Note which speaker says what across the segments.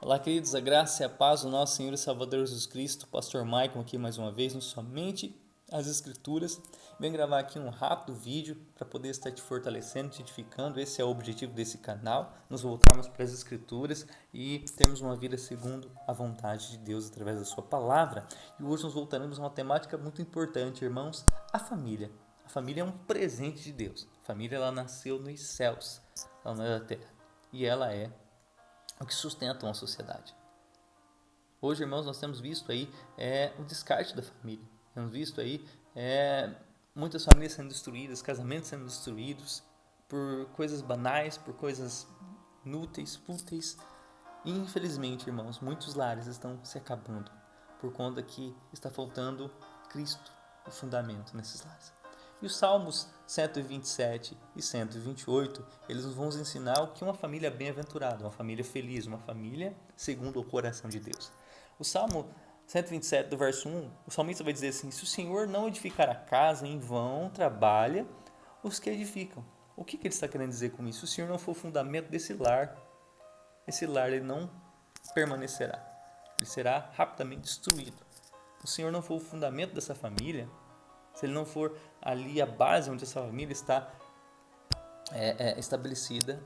Speaker 1: Olá, queridos, a graça e a paz do nosso Senhor e Salvador Jesus Cristo, Pastor Maicon aqui mais uma vez, no Somente as Escrituras. Venho gravar aqui um rápido vídeo para poder estar te fortalecendo, te edificando. Esse é o objetivo desse canal, nos voltarmos para as Escrituras e termos uma vida segundo a vontade de Deus através da sua palavra. E hoje nós voltaremos a uma temática muito importante, irmãos, a família. A família é um presente de Deus. A família, ela nasceu nos céus, lá na terra, e ela é o que sustenta uma sociedade. Hoje, irmãos, nós temos visto aí o descarte da família. Temos visto aí muitas famílias sendo destruídas, casamentos sendo destruídos por coisas banais, por coisas inúteis, fúteis. E infelizmente, irmãos, muitos lares estão se acabando por conta que está faltando Cristo, o fundamento nesses lares. E os Salmos 127 e 128, eles nos vão ensinar o que é uma família bem-aventurada, uma família feliz, uma família segundo o coração de Deus. O Salmo 127, do verso 1, o salmista vai dizer assim: se o Senhor não edificar a casa, em vão trabalha os que edificam. O que ele está querendo dizer com isso? Se o Senhor não for o fundamento desse lar, esse lar ele não permanecerá. Ele será rapidamente destruído. Se o Senhor não for o fundamento dessa família, se ele não for ali a base onde essa família está estabelecida,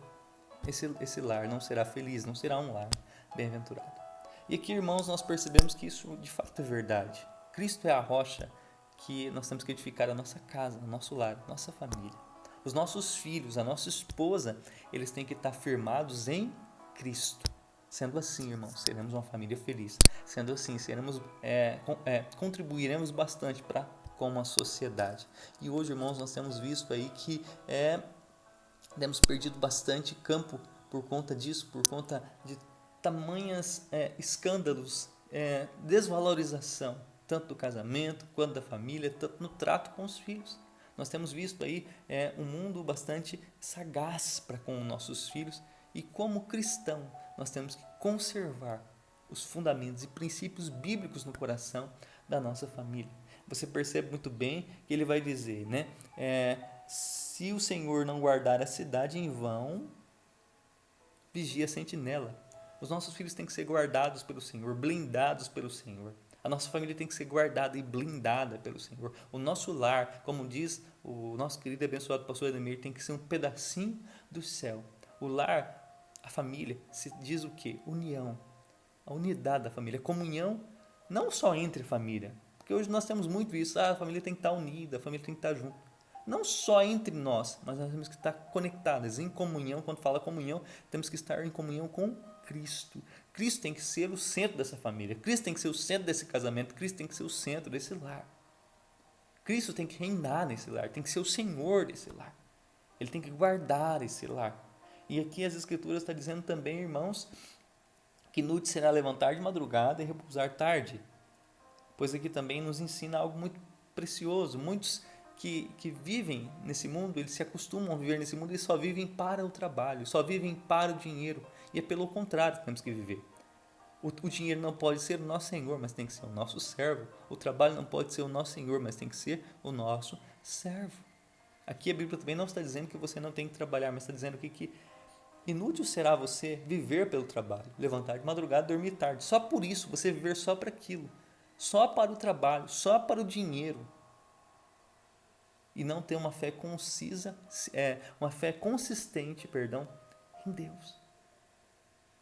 Speaker 1: esse lar não será feliz, não será um lar bem-aventurado. E aqui, irmãos, nós percebemos que isso de fato é verdade. Cristo é a rocha que nós temos que edificar a nossa casa, o nosso lar, a nossa família. Os nossos filhos, a nossa esposa, eles têm que estar firmados em Cristo. Sendo assim, irmãos, seremos uma família feliz. Sendo assim, contribuiremos bastante para com uma sociedade. E hoje, irmãos, nós temos visto aí que temos perdido bastante campo por conta disso, por conta de tamanhas escândalos, desvalorização, tanto do casamento quanto da família, tanto no trato com os filhos. Nós temos visto aí um mundo bastante sagaz para com nossos filhos e como cristão nós temos que conservar os fundamentos e princípios bíblicos no coração da nossa família. Você percebe muito bem que ele vai dizer, né? Se o Senhor não guardar a cidade, em vão vigia a sentinela. Os nossos filhos têm que ser guardados pelo Senhor, blindados pelo Senhor. A nossa família tem que ser guardada e blindada pelo Senhor. O nosso lar, como diz o nosso querido e abençoado pastor Ademir, tem que ser um pedacinho do céu. O lar, a família, se diz o quê? União. A unidade da família, a comunhão, não só entre família, porque hoje nós temos muito isso, a família tem que estar unida, a família tem que estar junto. Não só entre nós, mas nós temos que estar conectados, em comunhão. Quando fala comunhão, temos que estar em comunhão com Cristo. Cristo tem que ser o centro dessa família, Cristo tem que ser o centro desse casamento, Cristo tem que ser o centro desse lar. Cristo tem que reinar nesse lar, tem que ser o Senhor desse lar. Ele tem que guardar esse lar. E aqui as Escrituras estão dizendo também, irmãos, que inútil será levantar de madrugada e repousar tarde, pois aqui também nos ensina algo muito precioso. Muitos que vivem nesse mundo, eles se acostumam a viver nesse mundo e só vivem para o trabalho, só vivem para o dinheiro, e é pelo contrário que temos que viver. O dinheiro não pode ser o nosso senhor, mas tem que ser o nosso servo. O trabalho não pode ser o nosso senhor, mas tem que ser o nosso servo. Aqui a Bíblia também não está dizendo que você não tem que trabalhar, mas está dizendo que inútil será você viver pelo trabalho, levantar de madrugada e dormir tarde. Só por isso, você viver só para aquilo, só para o trabalho, só para o dinheiro. E não ter uma fé concisa, uma fé consistente, em Deus.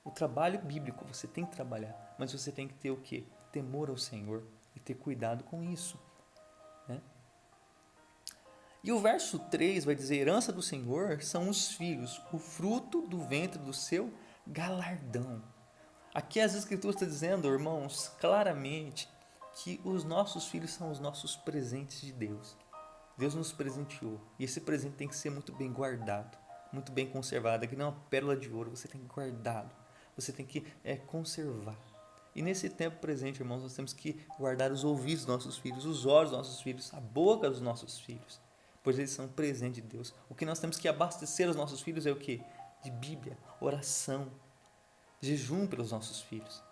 Speaker 1: O trabalho bíblico, você tem que trabalhar, mas você tem que ter o quê? Temor ao Senhor e ter cuidado com isso, né? E o verso 3 vai dizer: herança do Senhor são os filhos, o fruto do ventre do seu galardão. Aqui as Escrituras estão dizendo, irmãos, claramente que os nossos filhos são os nossos presentes de Deus. Deus nos presenteou e esse presente tem que ser muito bem guardado, muito bem conservado. Aqui não é uma pérola de ouro, você tem que guardá-lo, você tem que conservar. E nesse tempo presente, irmãos, nós temos que guardar os ouvidos dos nossos filhos, os olhos dos nossos filhos, a boca dos nossos filhos, pois eles são presente de Deus. O que nós temos que abastecer os nossos filhos é o quê? De Bíblia, oração, jejum pelos nossos filhos.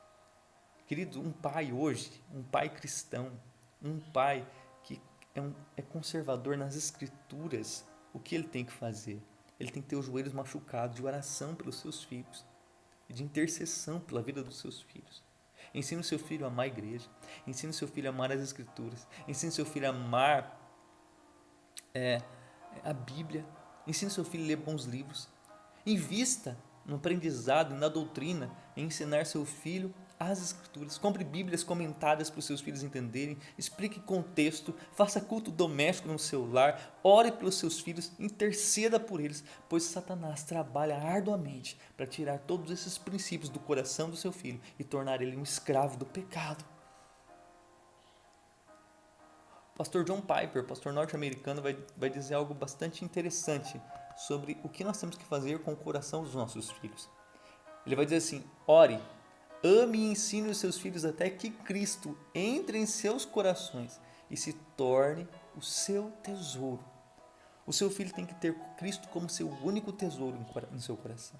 Speaker 1: Querido, um pai hoje, um pai cristão, um pai que é conservador nas escrituras, o que ele tem que fazer? Ele tem que ter os joelhos machucados de oração pelos seus filhos. e de intercessão pela vida dos seus filhos. Ensine o seu filho a amar a igreja. Ensine o seu filho a amar as escrituras. Ensine o seu filho a amar a Bíblia. Ensine o seu filho a ler bons livros. Invista no aprendizado e na doutrina, em ensinar seu filho as escrituras. Compre bíblias comentadas para os seus filhos entenderem. Explique contexto. Faça culto doméstico no seu lar. Ore pelos seus filhos. Interceda por eles, pois Satanás trabalha arduamente para tirar todos esses princípios do coração do seu filho e tornar ele um escravo do pecado. Pastor John Piper, pastor norte-americano, vai dizer algo bastante interessante sobre o que nós temos que fazer com o coração dos nossos filhos. Ele vai dizer assim: ore, ame e ensine os seus filhos até que Cristo entre em seus corações e se torne o seu tesouro. O seu filho tem que ter Cristo como seu único tesouro no seu coração.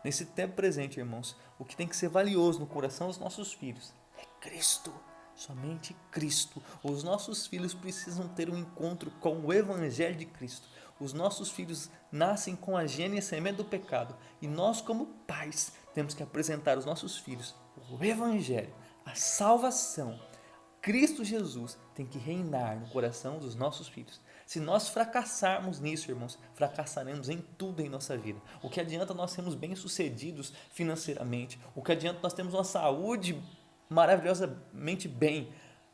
Speaker 1: Nesse tempo presente, irmãos, o que tem que ser valioso no coração dos nossos filhos é Cristo. Somente Cristo. Os nossos filhos precisam ter um encontro com o Evangelho de Cristo. Os nossos filhos nascem com a gênese e a semente do pecado. E nós, como pais, temos que apresentar aos nossos filhos o Evangelho, a salvação. Cristo Jesus tem que reinar no coração dos nossos filhos. Se nós fracassarmos nisso, irmãos, fracassaremos em tudo em nossa vida. O que adianta nós sermos bem-sucedidos financeiramente? O que adianta nós termos uma saúde maravilhosamente bem,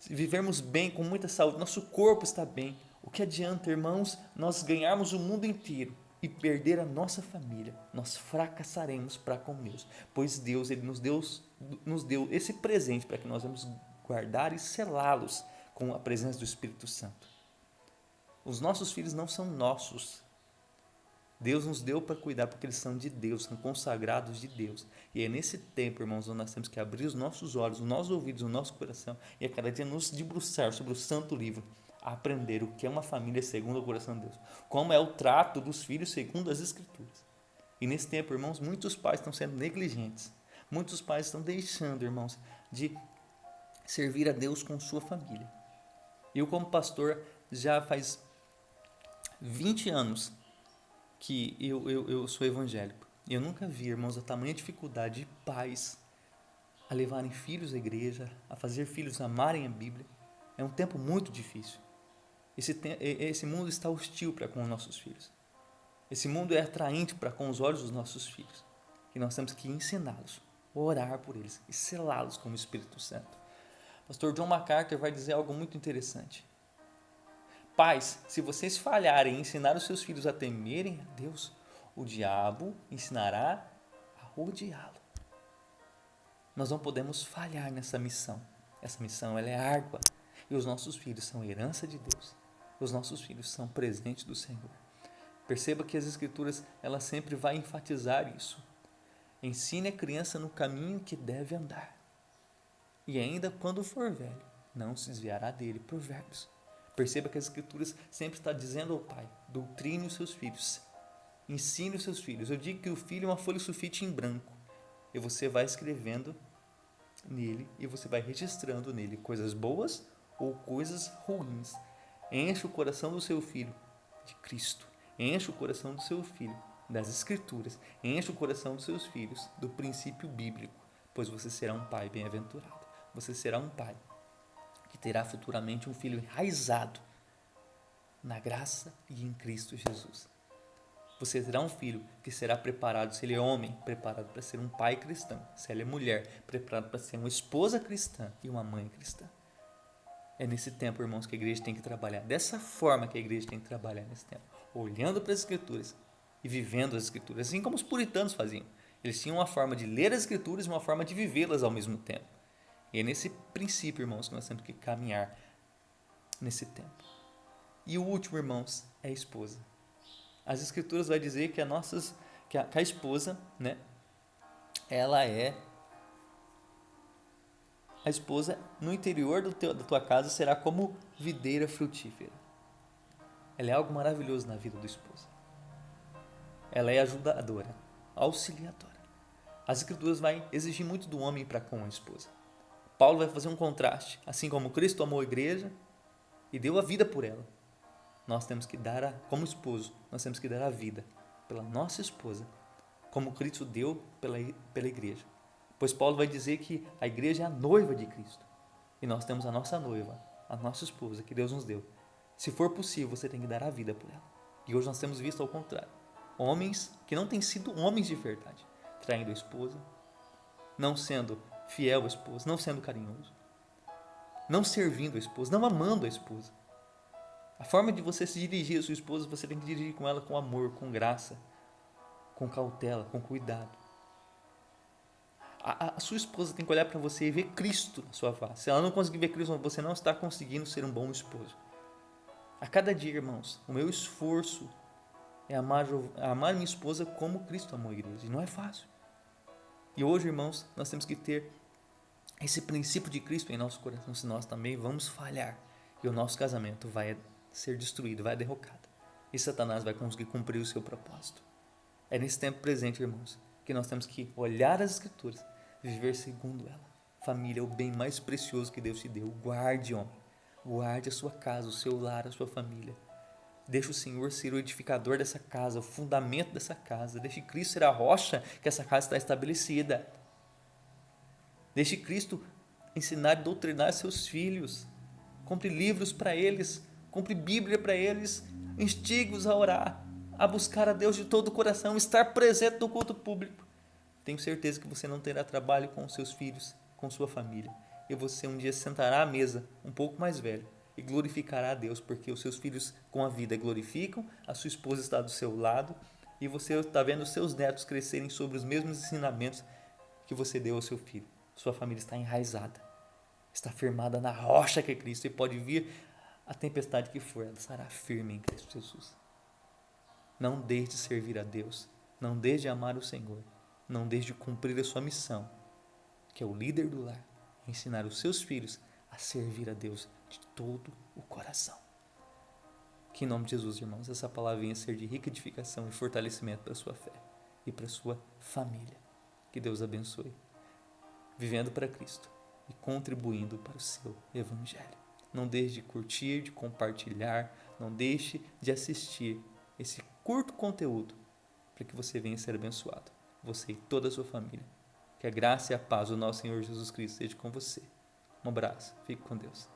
Speaker 1: vivermos bem, com muita saúde, nosso corpo está bem? O que adianta, irmãos, nós ganharmos o mundo inteiro e perder a nossa família? Nós fracassaremos para com Deus, pois Deus ele nos deu esse presente para que nós vamos guardar e selá-los com a presença do Espírito Santo. Os nossos filhos não são nossos. Deus nos deu para cuidar porque eles são de Deus, são consagrados de Deus. E é nesse tempo, irmãos, onde nós temos que abrir os nossos olhos, os nossos ouvidos, o nosso coração e a cada dia nos debruçar sobre o Santo Livro, a aprender o que é uma família segundo o coração de Deus, como é o trato dos filhos segundo as Escrituras. E nesse tempo, irmãos, muitos pais estão sendo negligentes. Muitos pais estão deixando, irmãos, de servir a Deus com sua família. Eu, como pastor, já faz 20 anos que eu sou evangélico. E eu nunca vi, irmãos, a tamanha dificuldade de pais a levarem filhos à igreja, a fazer filhos amarem a Bíblia. É um tempo muito difícil. Esse mundo está hostil para com os nossos filhos. Esse mundo é atraente para com os olhos dos nossos filhos. E nós temos que ensiná-los, orar por eles e selá-los com o Espírito Santo. Pastor John MacArthur vai dizer algo muito interessante. Pais, se vocês falharem em ensinar os seus filhos a temerem a Deus, o diabo ensinará a odiá-lo. Nós não podemos falhar nessa missão. Essa missão ela é árdua. E os nossos filhos são herança de Deus. Os nossos filhos são presente do Senhor. Perceba que as Escrituras ela sempre vai enfatizar isso. Ensine a criança no caminho que deve andar. E ainda quando for velho, não se desviará dele. Provérbios. Perceba que as Escrituras sempre está dizendo ao pai, doutrine os seus filhos, ensine os seus filhos. Eu digo que o filho é uma folha sulfite em branco, e você vai escrevendo nele, e você vai registrando nele coisas boas ou coisas ruins. Enche o coração do seu filho de Cristo, enche o coração do seu filho das Escrituras, enche o coração dos seus filhos do princípio bíblico, pois você será um pai bem-aventurado, você será um pai que terá futuramente um filho enraizado na graça e em Cristo Jesus. Você terá um filho que será preparado, se ele é homem, preparado para ser um pai cristão, se ela é mulher, preparado para ser uma esposa cristã e uma mãe cristã. É nesse tempo, irmãos, que a igreja tem que trabalhar, dessa forma que a igreja tem que trabalhar nesse tempo, olhando para as Escrituras e vivendo as Escrituras, assim como os puritanos faziam. Eles tinham uma forma de ler as Escrituras e uma forma de vivê-las ao mesmo tempo. E é nesse princípio, irmãos, que nós temos que caminhar nesse tempo. E o último, irmãos, é a esposa. As Escrituras vai dizer que a esposa, né, ela é a esposa no interior da tua casa será como videira frutífera. Ela é algo maravilhoso na vida do esposo. Ela é ajudadora, auxiliadora. As Escrituras vai exigir muito do homem para com a esposa. Paulo vai fazer um contraste. Assim como Cristo amou a igreja e deu a vida por ela, nós temos que dar, como esposo, nós temos que dar a vida pela nossa esposa, como Cristo deu pela igreja. Pois Paulo vai dizer que a igreja é a noiva de Cristo. E nós temos a nossa noiva, a nossa esposa, que Deus nos deu. Se for possível, você tem que dar a vida por ela. E hoje nós temos visto ao contrário. Homens que não têm sido homens de verdade, traindo a esposa, não sendo fiel à esposa, não sendo carinhoso, não servindo a esposa, não amando a esposa. A forma de você se dirigir à sua esposa, você tem que dirigir com ela com amor, com graça, com cautela, com cuidado. A sua esposa tem que olhar para você e ver Cristo na sua face. Se ela não conseguir ver Cristo, você não está conseguindo ser um bom esposo. A cada dia, irmãos, o meu esforço é amar minha esposa como Cristo amou a igreja. E não é fácil. E hoje, irmãos, nós temos que ter esse princípio de Cristo em nosso coração, se nós também vamos falhar. E o nosso casamento vai ser destruído, vai derrocado. E Satanás vai conseguir cumprir o seu propósito. É nesse tempo presente, irmãos, que nós temos que olhar as Escrituras e viver segundo ela. Família é o bem mais precioso que Deus te deu. Guarde, homem. Guarde a sua casa, o seu lar, a sua família. Deixe o Senhor ser o edificador dessa casa, o fundamento dessa casa. Deixe Cristo ser a rocha que essa casa está estabelecida. Deixe Cristo ensinar e doutrinar seus filhos. Compre livros para eles. Compre Bíblia para eles. Instigue-os a orar, a buscar a Deus de todo o coração, estar presente no culto público. Tenho certeza que você não terá trabalho com os seus filhos, com sua família. E você um dia sentará à mesa, um pouco mais velho, e glorificará a Deus, porque os seus filhos com a vida glorificam, a sua esposa está do seu lado, e você está vendo os seus netos crescerem sobre os mesmos ensinamentos que você deu ao seu filho. Sua família está enraizada, está firmada na rocha que é Cristo, e pode vir a tempestade que for, ela estará firme em Cristo Jesus. Não deixe de servir a Deus, não deixe de amar o Senhor, não deixe de cumprir a sua missão, que é o líder do lar, ensinar os seus filhos a servir a Deus de todo o coração. Que em nome de Jesus, irmãos, essa palavra venha ser de rica edificação e fortalecimento para a sua fé e para a sua família. Que Deus abençoe, vivendo para Cristo e contribuindo para o seu Evangelho. Não deixe de curtir, de compartilhar, não deixe de assistir esse curto conteúdo para que você venha ser abençoado, você e toda a sua família. Que a graça e a paz do nosso Senhor Jesus Cristo esteja com você. Um abraço, fique com Deus.